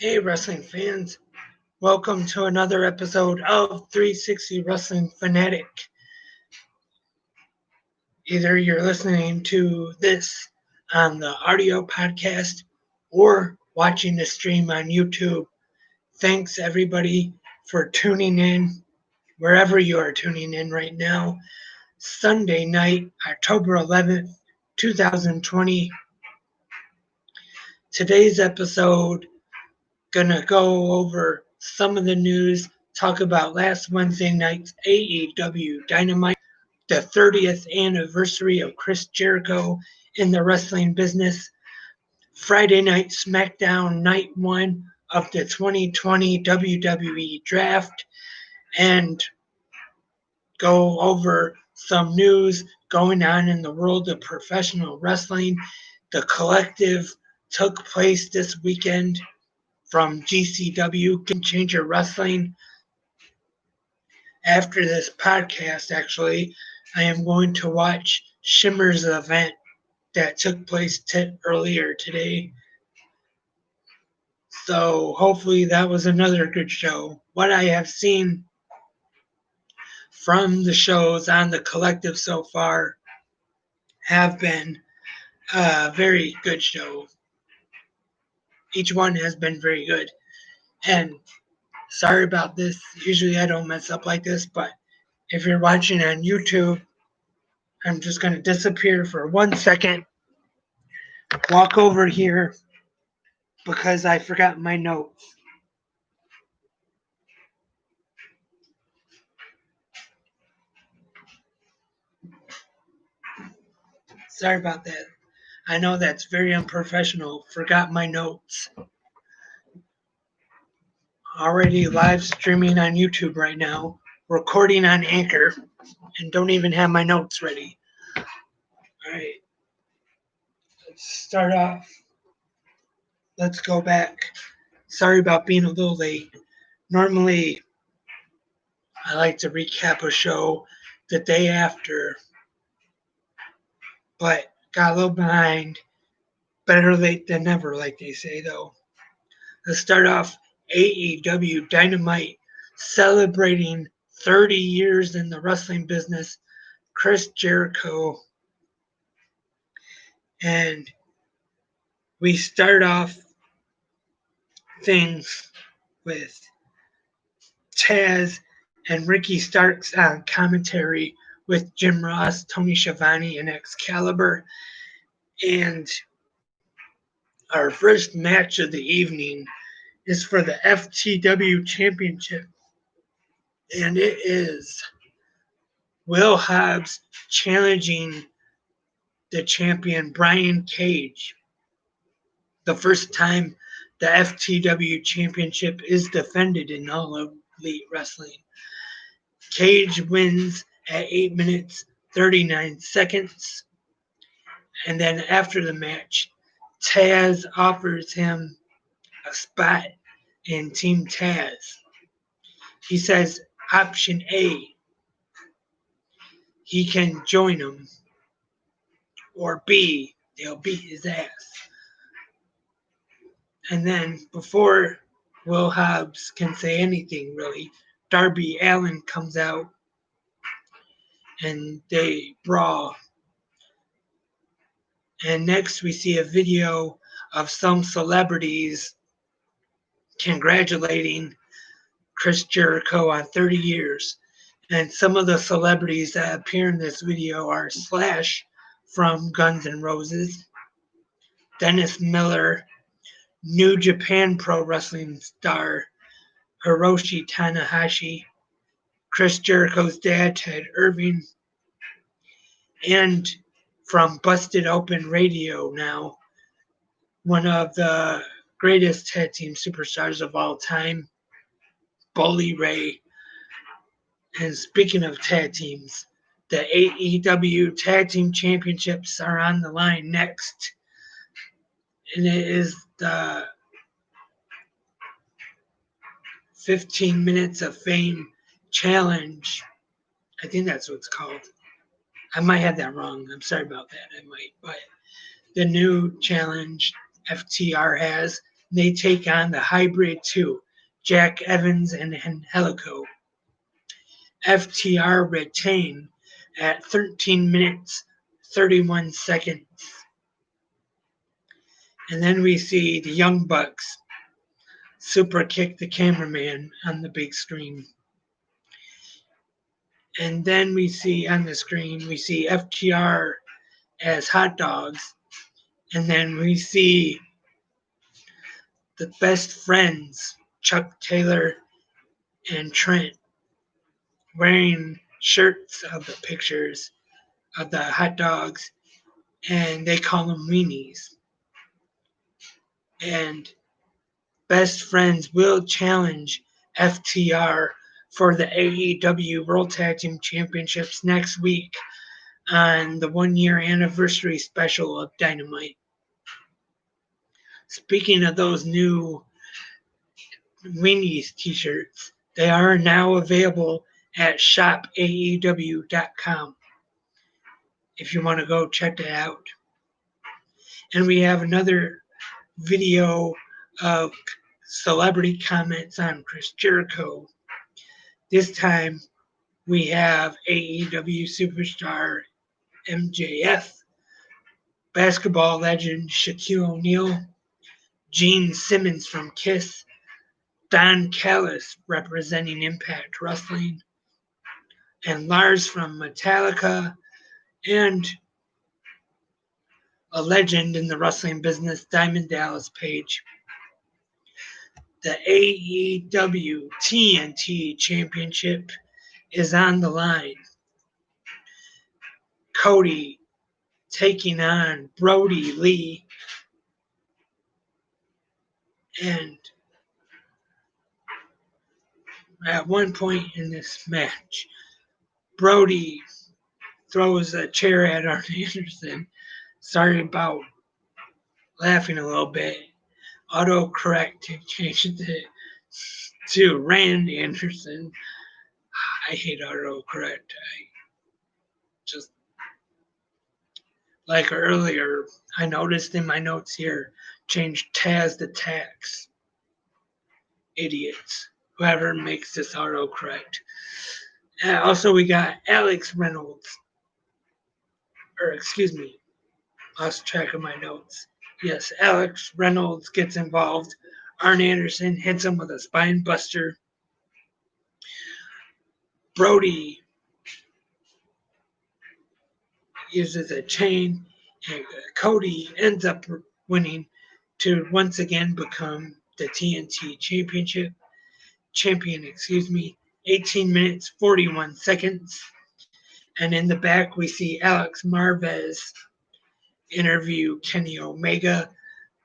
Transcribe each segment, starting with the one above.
Hey, wrestling fans. Welcome to another episode of 360 Wrestling Fanatic. Either you're listening to this on the audio podcast or watching the stream on YouTube. Thanks, everybody, for tuning in wherever you are tuning in right now. Sunday night, October 11th, 2020. Today's episode gonna go over some of the news, talk about last Wednesday night's AEW Dynamite, the 30th anniversary of Chris Jericho in the wrestling business, Friday night Smackdown night one of the 2020 WWE draft, and go over some news going on in the world of professional wrestling. The Collective took place this weekend from GCW, Game Changer Wrestling. After this podcast, actually, I am going to watch Shimmer's event that took place earlier today. So hopefully that was another good show. What I have seen from the shows on the Collective so far have been a very good show. Each one has been very good. And sorry about this. Usually I don't mess up like this, but if you're watching on YouTube, I'm just going to disappear for 1 second, walk over here because I forgot my notes. Sorry about that. I know that's very unprofessional. Forgot my notes. Already live streaming on YouTube right now, recording on Anchor, and don't even have my notes ready. All right. Let's start off. Let's go back. Sorry about being a little late. Normally, I like to recap a show the day after, but got a little behind. Better late than never, like they say, though. Let's start off AEW Dynamite celebrating 30 years in the wrestling business. Chris Jericho. And we start off things with Taz and Ricky Starks on commentary with Jim Ross, Tony Schiavone, and Excalibur. And our first match of the evening is for the FTW Championship. And it is Will Hobbs challenging the champion Brian Cage. The first time the FTW Championship is defended in all of Elite Wrestling. Cage wins at 8 minutes 39 seconds. And then after the match, Taz offers him a spot in Team Taz. He says, option A, he can join him, or B, they'll beat his ass. And then before Will Hobbs can say anything, really, Darby Allin comes out and they brawl. And next we see a video of some celebrities congratulating Chris Jericho on 30 years. And some of the celebrities that appear in this video are Slash from Guns N' Roses, Dennis Miller, New Japan Pro Wrestling star Hiroshi Tanahashi, Chris Jericho's dad, Ted Irving, and from Busted Open Radio now, one of the greatest tag team superstars of all time, Bully Ray. And speaking of tag teams, the AEW Tag Team Championships are on the line next. And it is the 15 Minutes of Fame Challenge. I think that's what it's called. I might have that wrong. I'm sorry about that. I might. But the new challenge FTR has They take on the Hybrid 2, Jack Evans and Angelico. FTR retain at 13 minutes 31 seconds. And then we see the Young Bucks super kick the cameraman on the big screen. And then we see on the screen, we see FTR as hot dogs. And then we see the best friends, Chuck Taylor and Trent, wearing shirts of the pictures of the hot dogs, and they call them weenies. And best friends will challenge FTR for the AEW World Tag Team Championships next week on the 1-year anniversary special of Dynamite. Speaking of those new Weenies t-shirts, they are now available at shopaew.com if you want to go check it out. And we have another video of celebrity comments on Chris Jericho. This time we have AEW superstar MJF, basketball legend Shaquille O'Neal, Gene Simmons from Kiss, Don Callis representing Impact Wrestling, and Lars from Metallica, and a legend in the wrestling business, Diamond Dallas Page. The AEW TNT Championship is on the line. Cody taking on Brody Lee, and at one point in this match, Brody throws a chair at Arn Anderson. Sorry about laughing a little bit. Autocorrect changed it to Rand Anderson. I hate autocorrect. I just, like earlier, I noticed in my notes here, changed Taz to Tax. Idiots. Whoever makes this autocorrect. Also, we got Alex Reynolds. Lost track of my notes. Yes, Alex Reynolds gets involved. Arn Anderson hits him with a spine buster. Brody uses a chain, and Cody ends up winning to once again become the TNT champion, 18 minutes, 41 seconds. And in the back, we see Alex Marvez interview Kenny Omega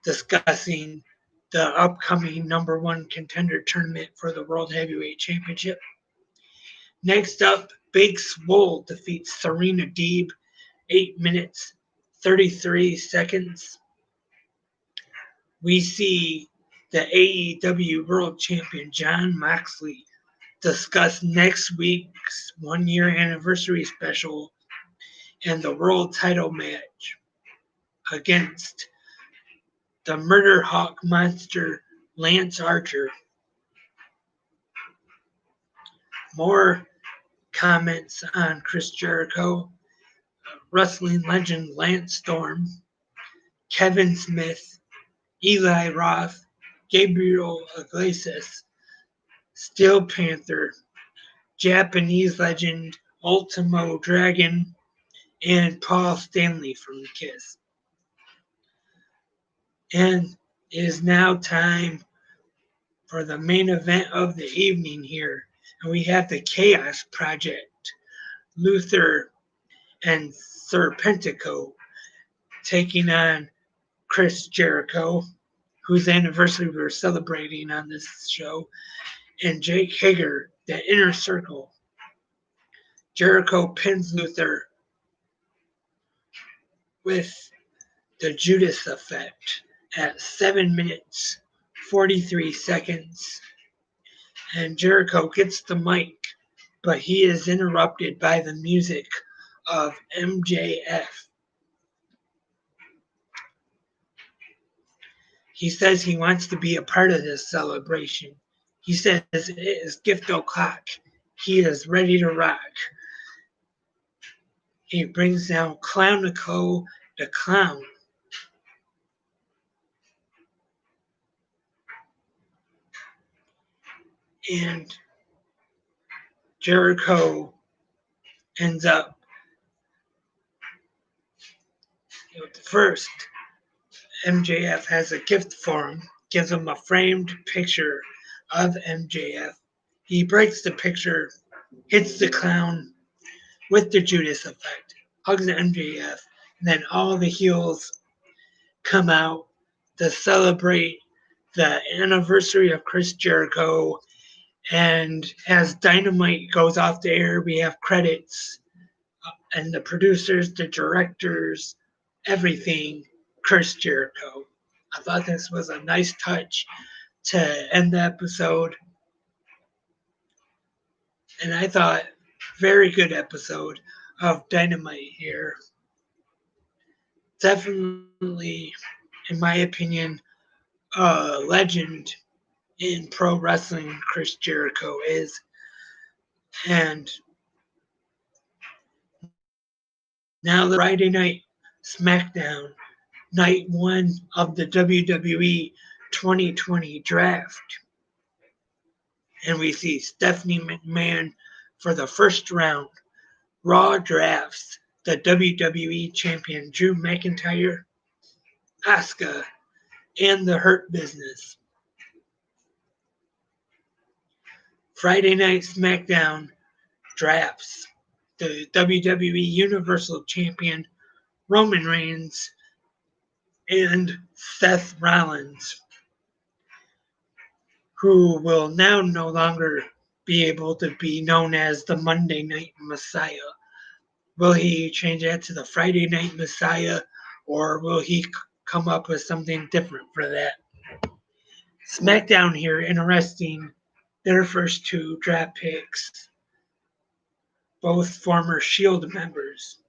discussing the upcoming number one contender tournament for the World Heavyweight Championship. Next up, Big Swole defeats Serena Deeb, 8 minutes, 33 seconds. We see the AEW World Champion Jon Moxley discuss next week's 1-year anniversary special and the world title match against the Murder Hawk monster Lance Archer. More comments on Chris Jericho, wrestling legend Lance Storm, Kevin Smith, Eli Roth, Gabriel Iglesias, Steel Panther, Japanese legend Ultimo Dragon, and Paul Stanley from Kiss. And it is now time for the main event of the evening here. And we have the Chaos Project, Luther and Serpentico taking on Chris Jericho, whose anniversary we're celebrating on this show, and Jake Hager, the Inner Circle. Jericho pins Luther with the Judas Effect at 7 minutes, 43 seconds. And Jericho gets the mic, but he is interrupted by the music of MJF. He says he wants to be a part of this celebration. He says it is gift o'clock. He is ready to rock. He brings down Clownico the Clown. And Jericho ends up first. MJF has a gift for him, gives him a framed picture of MJF. He breaks the picture, hits the clown with the Judas effect, hugs MJF, and then all the heels come out to celebrate the anniversary of Chris Jericho. And as Dynamite goes off the air, we have credits and the producers, the directors, everything, Chris Jericho. I thought this was a nice touch to end the episode. And I thought, very good episode of Dynamite here. Definitely, in my opinion, a legend in pro wrestling, Chris Jericho is. And now the Friday night Smackdown, night one of the WWE 2020 draft. And we see Stephanie McMahon for the first round. Raw drafts the WWE champion Drew McIntyre, Asuka, and the Hurt Business. Friday Night SmackDown drafts the WWE Universal Champion Roman Reigns and Seth Rollins, who will now no longer be able to be known as the Monday Night Messiah. Will he change that to the Friday Night Messiah, or will he come up with something different for that? SmackDown here, interesting. Their first two draft picks, both former Shield members.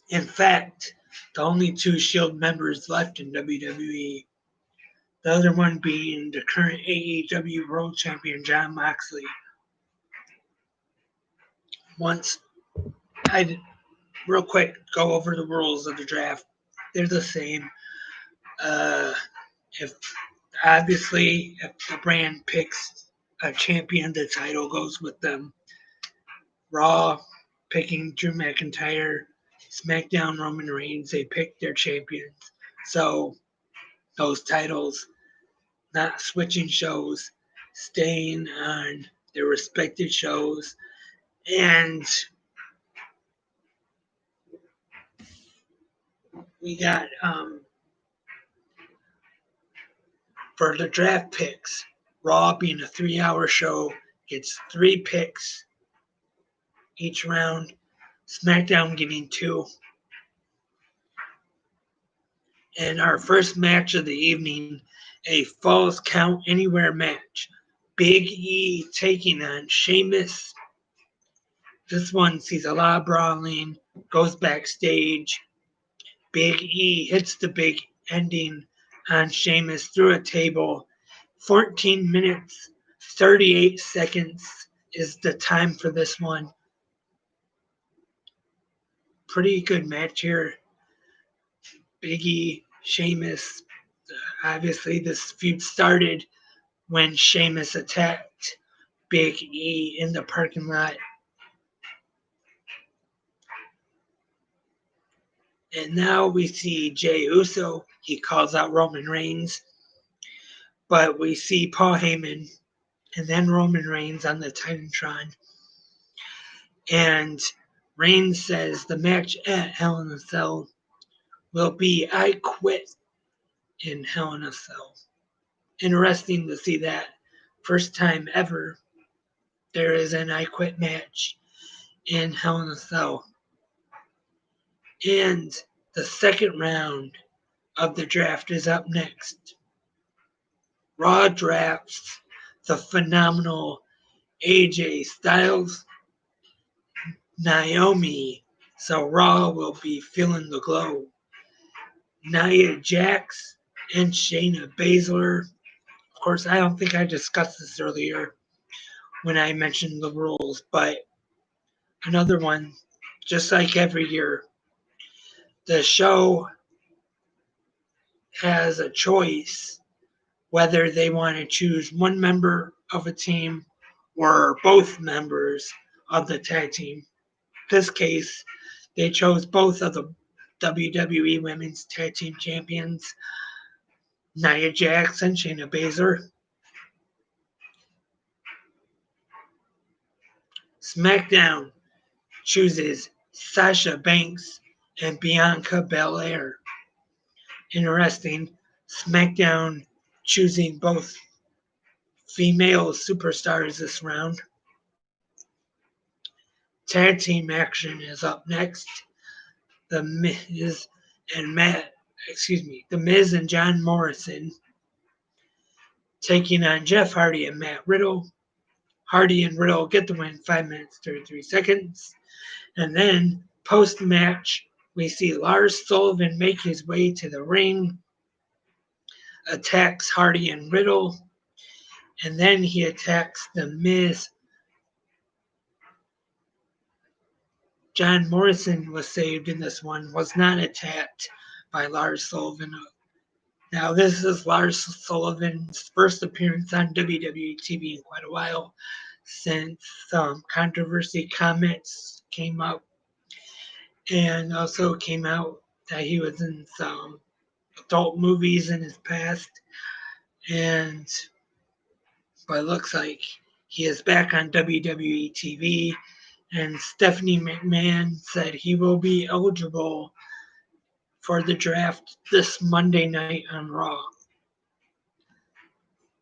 In fact, the only two Shield members left in WWE, the other one being the current AEW World Champion Jon Moxley. Once I real quick go over the rules of the draft, they're the same. If the brand picks a champion, the title goes with them. Raw picking Drew McIntyre, SmackDown Roman Reigns, they pick their champions. So those titles, not switching shows, staying on their respected shows. And we got for the draft picks, Raw being a 3-hour show gets 3 picks each round. SmackDown getting 2. And our first match of the evening, a Falls Count Anywhere match. Big E taking on Sheamus. This one sees a lot of brawling, goes backstage. Big E hits the big ending on Sheamus through a table. 14 minutes, 38 seconds is the time for this one. Pretty good match here. Big E, Sheamus. Obviously, this feud started when Sheamus attacked Big E in the parking lot. And now we see Jey Uso. He calls out Roman Reigns. But we see Paul Heyman and then Roman Reigns on the Titantron. And Reigns says the match at Hell in a Cell will be I Quit in Hell in a Cell. Interesting to see that. First time ever there is an I Quit match in Hell in a Cell. And the second round of the draft is up next. Raw drafts the phenomenal AJ Styles, Naomi. So Raw will be feeling the glow. Nia Jax and Shayna Baszler. Of course, I don't think I discussed this earlier when I mentioned the rules, but another one, just like every year, the show has a choice whether they want to choose one member of a team or both members of the tag team. In this case, they chose both of the WWE Women's Tag Team Champions, Nia Jax and Shayna Baszler. Smackdown chooses Sasha Banks and Bianca Belair. Interesting. SmackDown choosing both female superstars this round. Tag team action is up next. The Miz and The Miz and John Morrison taking on Jeff Hardy and Matt Riddle. Hardy and Riddle get the win 5 minutes 33 seconds. And then post-match, we see Lars Sullivan make his way to the ring, attacks Hardy and Riddle, and then he attacks The Miz. John Morrison was saved in this one, was not attacked by Lars Sullivan. Now, this is Lars Sullivan's first appearance on WWE TV in quite a while, since some controversy comments came up, and also came out that he was in some adult movies in his past, but it looks like he is back on WWE TV, and Stephanie McMahon said he will be eligible for the draft this Monday night on Raw.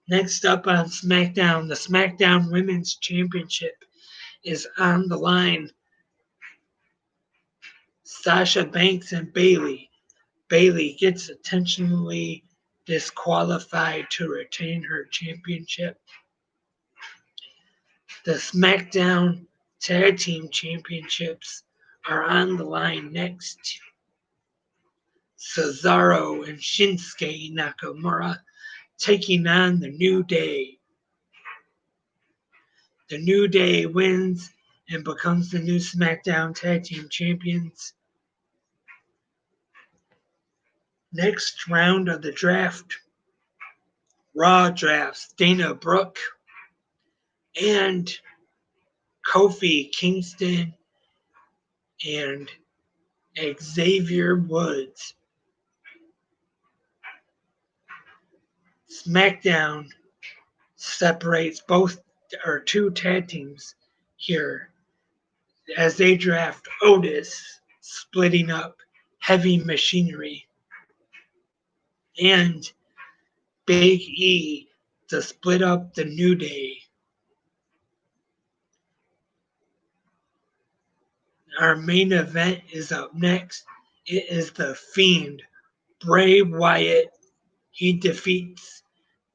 Next up on SmackDown, the SmackDown Women's Championship is on the line. Sasha Banks and Bayley. Bayley gets intentionally disqualified to retain her championship. The SmackDown Tag Team Championships are on the line next. Cesaro and Shinsuke Nakamura taking on the New Day. The New Day wins and becomes the new SmackDown Tag Team Champions. Next round of the draft, Raw drafts Dana Brooke and Kofi Kingston and Xavier Woods. SmackDown separates two tag teams here as they draft Otis, splitting up Heavy Machinery, and Big E to split up the New Day. Our main event is up next. It is The Fiend, Bray Wyatt. He defeats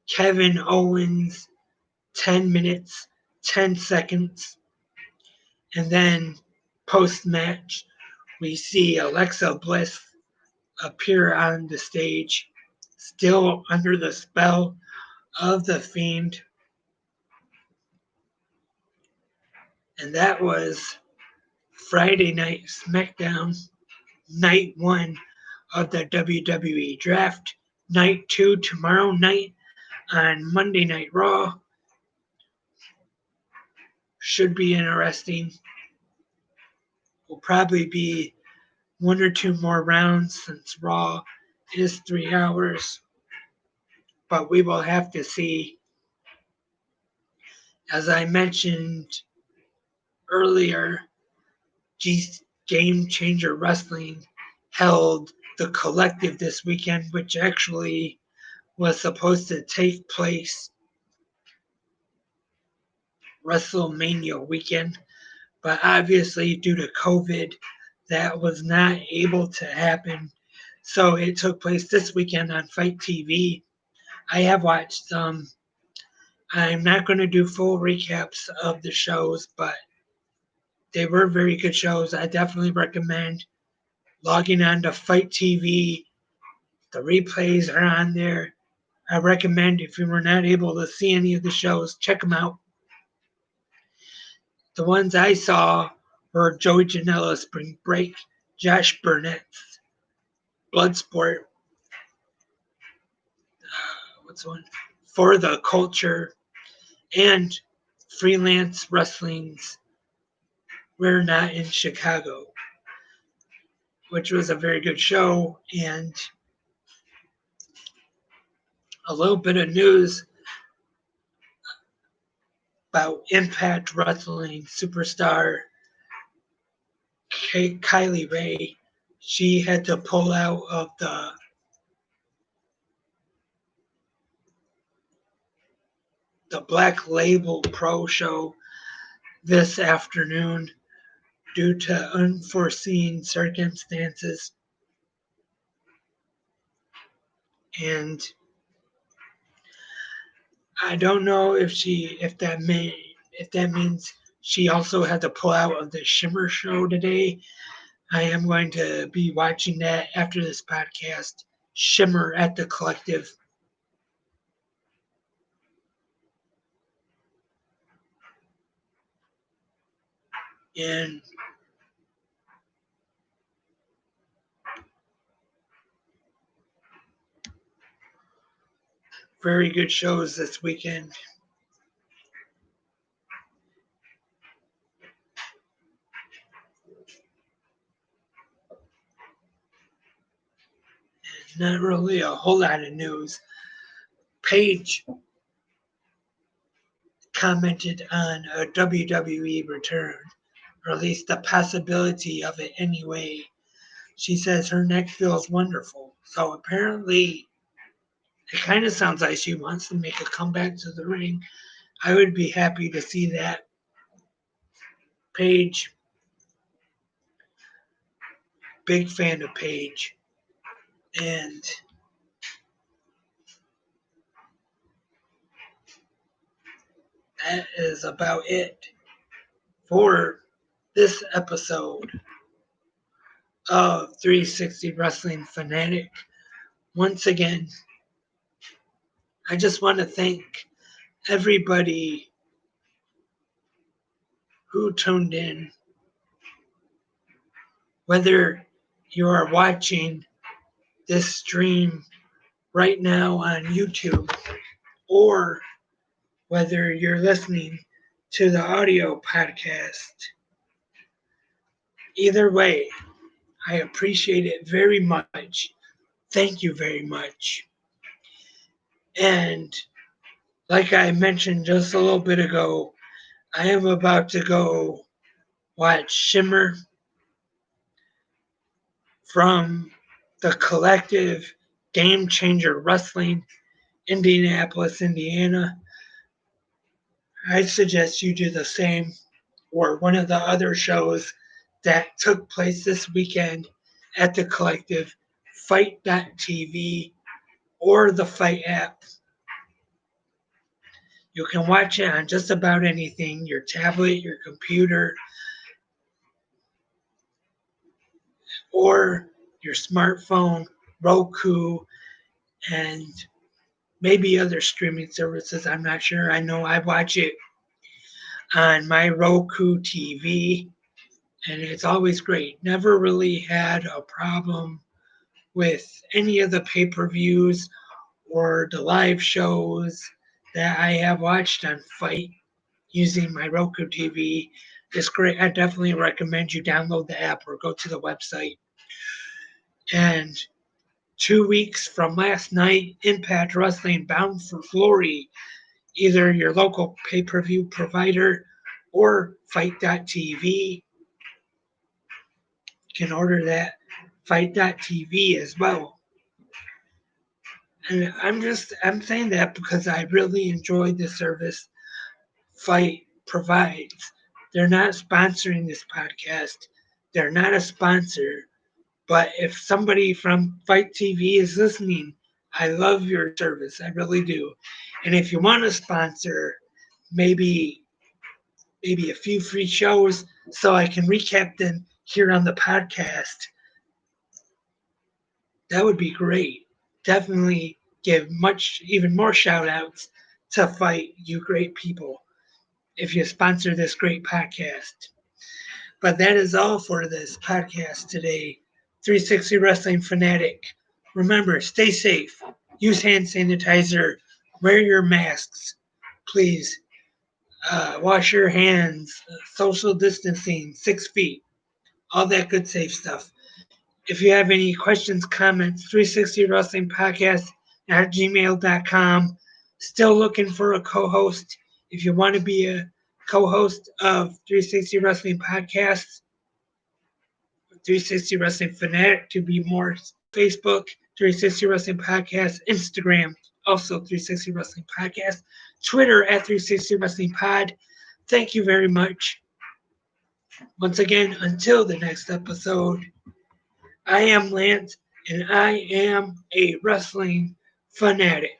Kevin Owens 10 minutes, 10 seconds. And then post-match, we see Alexa Bliss appear on the stage, still under the spell of The Fiend. And that was Friday Night SmackDown, Night 1 of the WWE Draft. Night 2 tomorrow night on Monday Night Raw. Should be interesting. Will probably be 1 or 2 more rounds since Raw is 3 hours. But we will have to see. As I mentioned earlier, Game Changer Wrestling held the Collective this weekend, which actually was supposed to take place WrestleMania weekend, but obviously due to COVID, that was not able to happen. So it took place this weekend on Fight TV. I have watched some. I'm not going to do full recaps of the shows, but they were very good shows. I definitely recommend logging on to Fight TV The replays are on there. I recommend if you were not able to see any of the shows, check them out. The ones I saw were Joey Janela's Spring Break, Josh Burnett's Bloodsport, what's one? For the Culture, and Freelance Wrestling's We're Not in Chicago, which was a very good show. And a little bit of news about Impact Wrestling superstar Kylie Ray. She had to pull out of the Black Label Pro show this afternoon due to unforeseen circumstances. And I don't know if that means she also had to pull out of the Shimmer show today. I am going to be watching that after this podcast. Shimmer at the Collective. And very good shows this weekend. Not really a whole lot of news. Paige commented on a WWE return, or at least the possibility of it anyway. She says her neck feels wonderful. So apparently, it kind of sounds like she wants to make a comeback to the ring. I would be happy to see that. Paige, big fan of Paige. And that is about it for this episode of 360 Wrestling Fanatic. Once again, I just want to thank everybody who tuned in. Whether you are watching this stream right now on YouTube or whether you're listening to the audio podcast. Either way, I appreciate it very much. Thank you very much. And like I mentioned just a little bit ago, I am about to go watch Shimmer from the Collective Game Changer Wrestling, Indianapolis, Indiana. I suggest you do the same, or one of the other shows that took place this weekend at the Collective, Fight.tv, or the Fight app. You can watch it on just about anything, your tablet, your computer, or your smartphone, Roku, and maybe other streaming services. I'm not sure. I know I watch it on my Roku TV, and it's always great. Never really had a problem with any of the pay-per-views or the live shows that I have watched on Fight using my Roku TV. It's great. I definitely recommend you download the app or go to the website. And 2 weeks from last night, Impact Wrestling Bound for Glory, either your local pay-per-view provider or Fight.tv. You can order that Fight.tv as well. And I'm saying that because I really enjoyed the service Fight provides. They're not sponsoring this podcast. They're not a sponsor. But if somebody from Fight TV is listening, I love your service. I really do. And if you want to sponsor, maybe a few free shows so I can recap them here on the podcast, that would be great. definitely give even more shout outs to Fight You Great People if you sponsor this great podcast. But that is all for this podcast today. 360 Wrestling Fanatic. Remember, stay safe. Use hand sanitizer. Wear your masks. Please wash your hands. Social distancing, 6 feet. All that good safe stuff. If you have any questions, comments, 360 Wrestling Podcast at gmail.com. Still looking for a co host. If you want to be a co host of 360 Wrestling Podcast, 360 Wrestling Fanatic to be more, Facebook, 360 Wrestling Podcast, Instagram, also 360 Wrestling Podcast, Twitter at 360 Wrestling Pod. Thank you very much. Once again, until the next episode, I am Lance, and I am a wrestling fanatic.